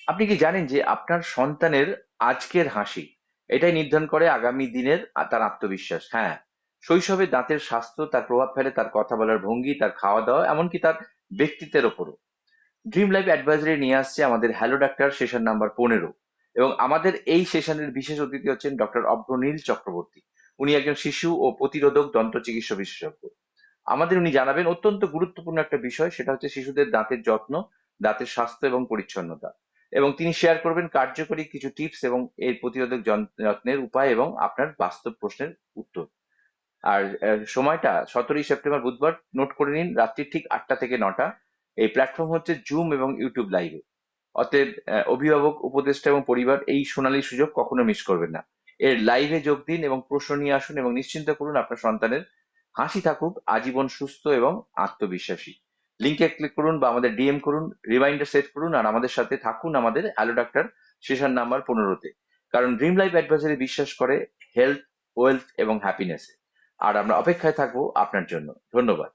আপনি কি জানেন যে আপনার সন্তানের আজকের হাসি এটাই নির্ধারণ করে আগামী দিনের তার আত্মবিশ্বাস? হ্যাঁ, শৈশবে দাঁতের স্বাস্থ্য তার প্রভাব ফেলে তার কথা বলার ভঙ্গি, তার খাওয়া দাওয়া, এমনকি তার ব্যক্তিত্বের ওপরও। ড্রিম লাইফ অ্যাডভাইজারি নিয়ে আসছে আমাদের হ্যালো ডাক্তার সেশন নাম্বার 15। এবং আমাদের এই সেশনের বিশেষ অতিথি হচ্ছেন ডক্টর অভ্রনীল চক্রবর্তী। উনি একজন শিশু ও প্রতিরোধক দন্ত চিকিৎসা বিশেষজ্ঞ। আমাদের উনি জানাবেন অত্যন্ত গুরুত্বপূর্ণ একটা বিষয়, সেটা হচ্ছে শিশুদের দাঁতের যত্ন, দাঁতের স্বাস্থ্য এবং পরিচ্ছন্নতা। এবং তিনি শেয়ার করবেন কার্যকরী কিছু টিপস এবং এর প্রতিরোধক যত্নের উপায় এবং আপনার বাস্তব প্রশ্নের উত্তর। আর সময়টা 17ই সেপ্টেম্বর বুধবার, নোট করে নিন, রাত্রি ঠিক 8টা থেকে 9টা। এই প্ল্যাটফর্ম হচ্ছে জুম এবং ইউটিউব লাইভে। অতএব অভিভাবক, উপদেষ্টা এবং পরিবার এই সোনালী সুযোগ কখনো মিস করবেন না। এর লাইভে যোগ দিন এবং প্রশ্ন নিয়ে আসুন এবং নিশ্চিন্ত করুন আপনার সন্তানের হাসি থাকুক আজীবন সুস্থ এবং আত্মবিশ্বাসী। লিঙ্কে ক্লিক করুন বা আমাদের ডিএম করুন, রিমাইন্ডার সেট করুন আর আমাদের সাথে থাকুন আমাদের হ্যালো ডাক্তার সেশন নাম্বার 15-তে। কারণ ড্রিম লাইফ অ্যাডভাইজারি বিশ্বাস করে হেলথ, ওয়েলথ এবং হ্যাপিনেসে। আর আমরা অপেক্ষায় থাকবো আপনার জন্য। ধন্যবাদ।